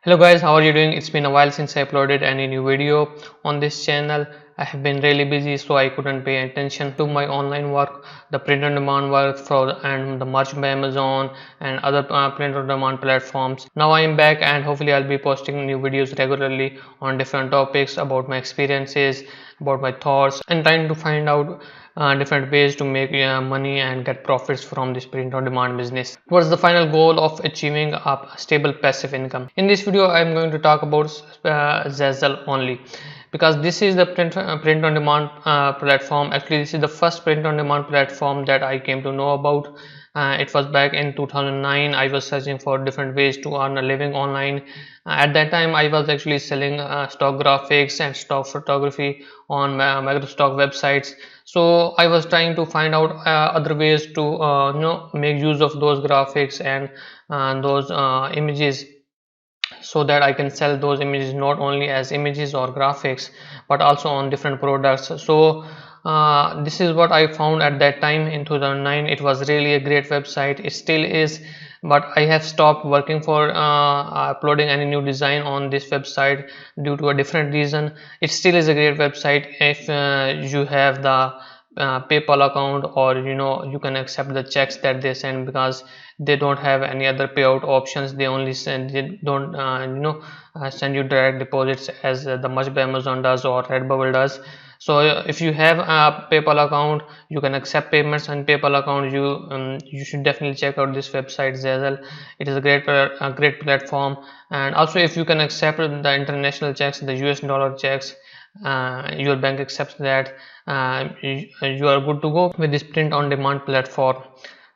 Hello guys, how are you doing? It's been a while since I uploaded any new video on this channel. I have been really busy, so I couldn't pay attention to my online work, the print on demand work and the merch by Amazon and other print on demand platforms. Now I am back and hopefully I'll be posting new videos regularly on different topics about my experiences, about my thoughts, and trying to find out different ways to make money and get profits from this print on demand business towards the final goal of achieving a stable passive income. In this video I am going to talk about Zazzle only, because this is the print on demand platform. Actually, this is the first print on demand platform that I came to know about. It was back in 2009. I was searching for different ways to earn a living online. At that time I was actually selling stock graphics and stock photography on Microstock websites. So I was trying to find out other ways to make use of those graphics and those images, so that I can sell those images not only as images or graphics but also on different products. So this is what I found at that time in 2009. It was really a great website. It still is, but I have stopped working for uploading any new design on this website due to a different reason. It still is a great website if you have the PayPal account, or you can accept the checks that they send, because they don't have any other payout options. They only send, they don't send you direct deposits as the Much by Amazon does or Redbubble does. So if you have a PayPal account, you can accept payments on PayPal account. You should definitely check out this website Zazzle. It is a great platform. And also, if you can accept the international checks, the US dollar checks, your bank accepts that, you are good to go with this print on demand platform.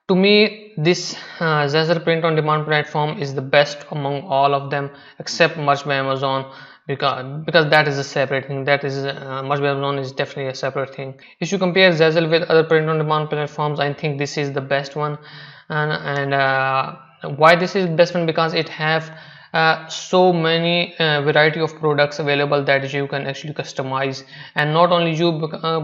To me, this Zazzle print on demand platform is the best among all of them except Merch by Amazon, because that is a separate thing. That is Merch by Amazon is definitely a separate thing. If you compare Zazzle with other print on demand platforms, I think this is the best one. And why this is the best one? Because it have so many variety of products available that you can actually customize, and not only you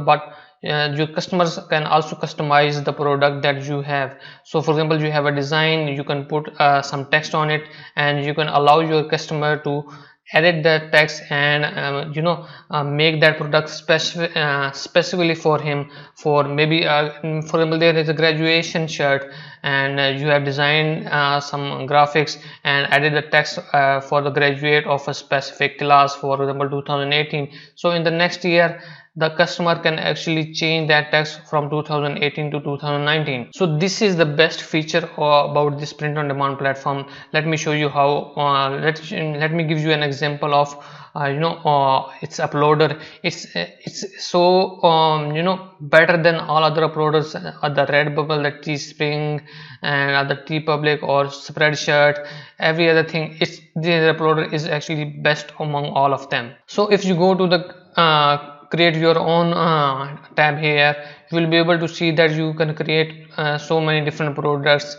but your customers can also customize the product that you have. So for example, you have a design, you can put some text on it, and you can allow your customer to edit that text and make that product specifically for him. For maybe for example, there is a graduation shirt, and you have designed some graphics and added the text for the graduate of a specific class, for example 2018. So in the next year the customer can actually change that text from 2018 to 2019. So this is the best feature about this print on demand platform. Let me show you how. Let me give you an example of its uploader. It's so better than all other uploaders, the Redbubble, the Teespring, and other TeePublic or Spreadshirt, every other thing. The uploader is actually best among all of them. So if you go to the create your own tab here, you will be able to see that you can create so many different products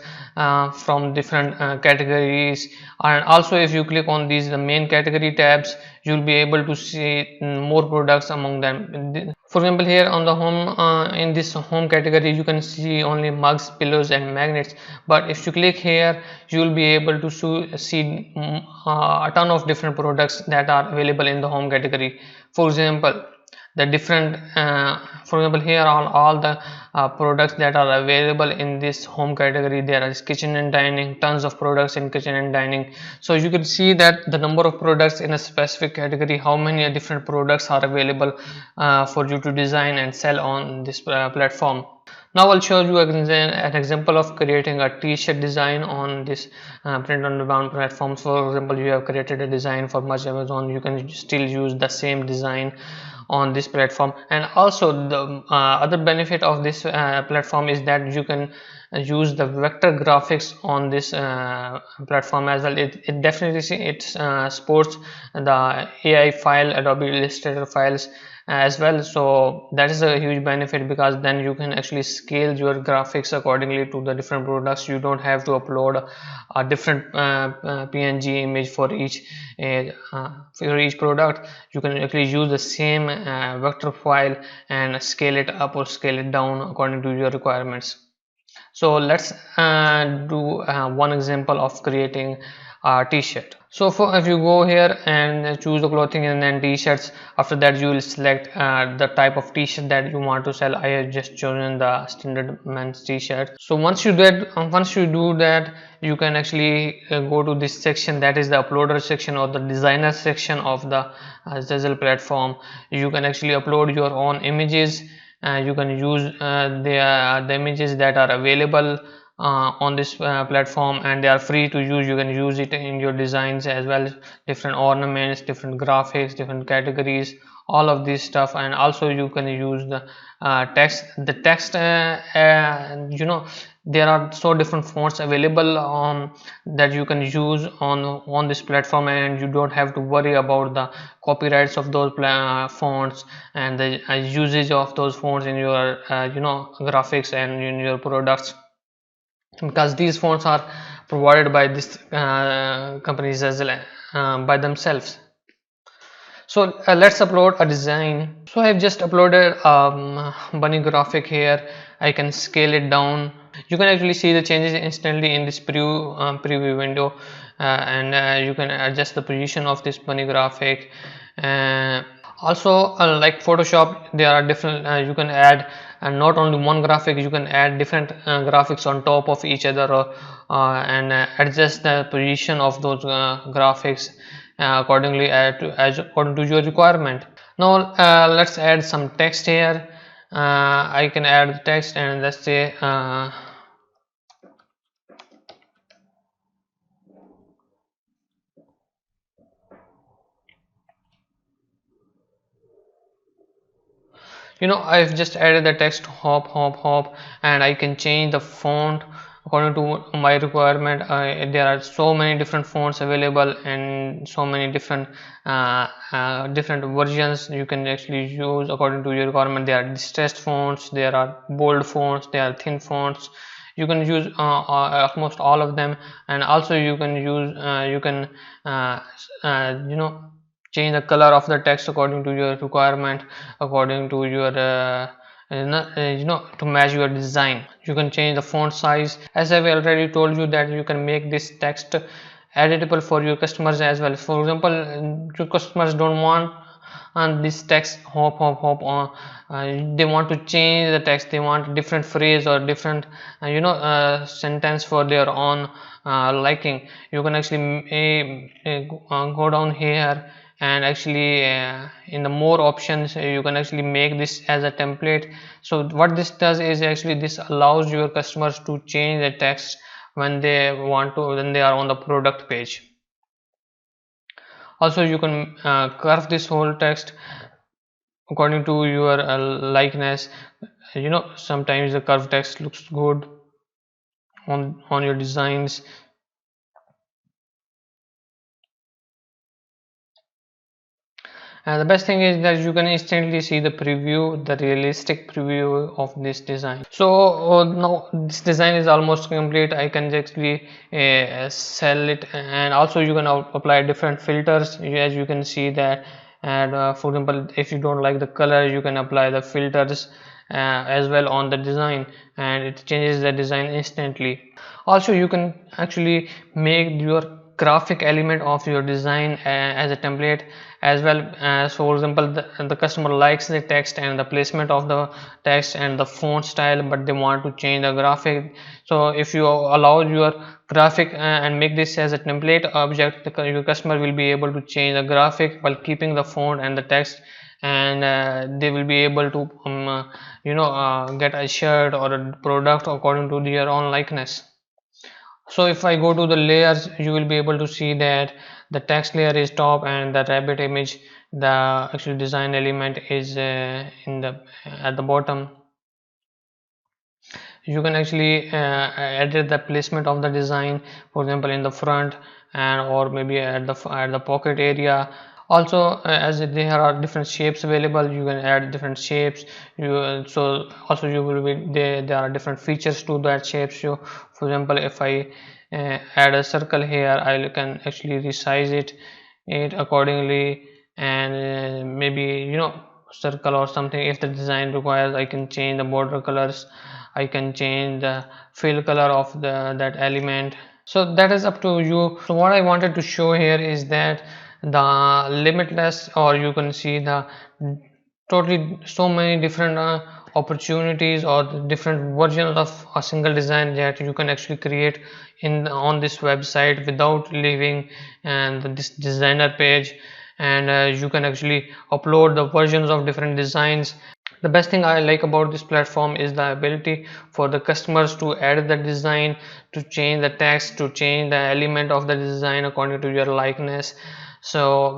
from different categories. And also, if you click on these the main category tabs, you will be able to see more products among them. For example, here on the home, in this home category, you can see only mugs, pillows and magnets. But if you click here, you will be able to see a ton of different products that are available in the home category. For example, the different for example, here are all the products that are available in this home category. There is kitchen and dining, tons of products in kitchen and dining. So you can see that the number of products in a specific category, how many different products are available for you to design and sell on this platform. Now I'll show you an example of creating a t-shirt design on this print on demand platform. For example, you have created a design for Much Amazon, you can still use the same design on this platform. And also the other benefit of this platform is that you can use the vector graphics on this platform as well. It definitely supports the AI file, Adobe Illustrator files as well. So that is a huge benefit, because then you can actually scale your graphics accordingly to the different products. You don't have to upload a different PNG image for each product. You can actually use the same vector file and scale it up or scale it down according to your requirements. So let's do one example of creating t-shirt. So for if you go here and choose the clothing and then t-shirts, after that you will select the type of t-shirt that you want to sell. I have just chosen the standard men's t-shirt. So once you do that, you can actually go to this section, that is the uploader section or the designer section of the Zazzle platform. You can actually upload your own images. You can use the images that are available on this platform, and they are free to use. You can use it in your designs as well, different ornaments, different graphics, different categories, all of this stuff. And also you can use the text, there are so different fonts available that you can use on this platform, and you don't have to worry about the copyrights of those fonts and the usage of those fonts in your graphics and in your products, because these fonts are provided by this company Zazzle by themselves. So let's upload a design. So I've just uploaded bunny graphic here. I can scale it down. You can actually see the changes instantly in this preview window, and you can adjust the position of this bunny graphic. Also, like Photoshop, there are different, you can add not only one graphic, you can add different graphics on top of each other, and adjust the position of those graphics accordingly, according to your requirement. Now let's add some text here. I can add text, and let's say I've just added the text hop hop hop, and I can change the font according to my requirement. There are so many different fonts available and so many different versions you can actually use according to your requirement. There are distressed fonts, there are bold fonts, there are thin fonts. You can use almost all of them, and also you can use change the color of the text according to your requirement, according to your to match your design. You can change the font size, as I've already told you that you can make this text editable for your customers as well. For example, your customers don't want and this text hop hop hop on, they want to change the text, they want different phrase or different sentence for their own liking. You can actually go down here, and actually in the more options you can actually make this as a template. So what this does is actually this allows your customers to change the text when they are on the product page. Also you can curve this whole text according to your likeness. Sometimes the curved text looks good on your designs. And the best thing is that you can instantly see the preview, the realistic preview of this design. So now this design is almost complete. I can actually sell it, and also you can apply different filters, as you can see that. And for example, if you don't like the color, you can apply the filters as well on the design, and it changes the design instantly. Also you can actually make your graphic element of your design as a template as well. As for example, the customer likes the text and the placement of the text and the font style, but they want to change the graphic. So if you allow your graphic and make this as a template object, your customer will be able to change the graphic while keeping the font and the text, and they will be able to get a shirt or a product according to their own likeness. So if I go to the layers, you will be able to see that the text layer is top, and the rabbit image, the actual design element, is at the bottom. You can actually edit the placement of the design, for example in the front, and or maybe at the pocket area. Also as there are different shapes available, you can add different shapes. So also you will be there are different features to that shape. So for example, if I add a circle here, I can actually resize it accordingly, and maybe circle or something. If the design requires, I can change the border colors, I can change the fill color of that element. So that is up to you. So what I wanted to show here is that the limitless, or you can see the totally so many different opportunities or the different versions of a single design that you can actually create in on this website without leaving and this designer page. And you can actually upload the versions of different designs. The best thing I like about this platform is the ability for the customers to add the design, to change the text, to change the element of the design according to your likeness. So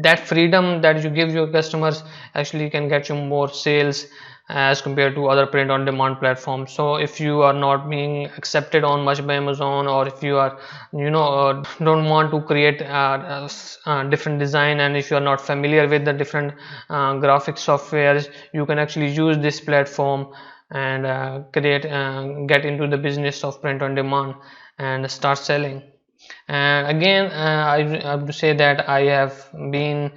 that freedom that you give your customers actually can get you more sales as compared to other print on demand platforms. So if you are not being accepted on much by Amazon, or if you are don't want to create different design, and if you are not familiar with the different graphic softwares, you can actually use this platform and get into the business of print on demand and start selling. And again, I have to say that I have been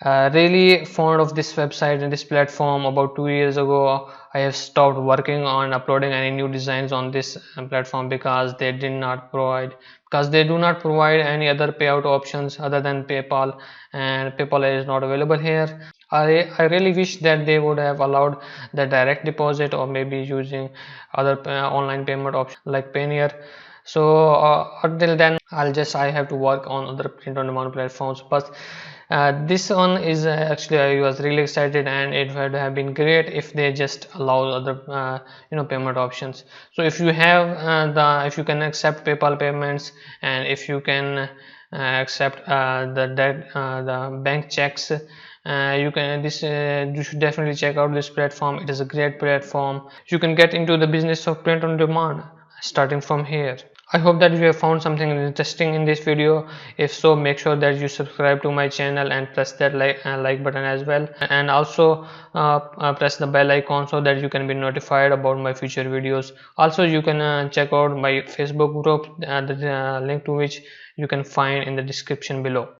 really fond of this website and this platform. About 2 years ago, I have stopped working on uploading any new designs on this platform because they do not provide any other payout options other than PayPal, and PayPal is not available here. I really wish that they would have allowed the direct deposit, or maybe using other online payment options like Payoneer. So until then, I have to work on other print on demand platforms. But this one is actually, I was really excited, and it would have been great if they just allow other payment options. So if you have if you can accept PayPal payments, and if you can accept the bank checks, you should definitely check out this platform. It is a great platform. You can get into the business of print on demand starting from here. I hope that you have found something interesting in this video. If so, make sure that you subscribe to my channel and press that like button as well, and also press the bell icon so that you can be notified about my future videos. Also, you can check out my Facebook group, the link to which you can find in the description below.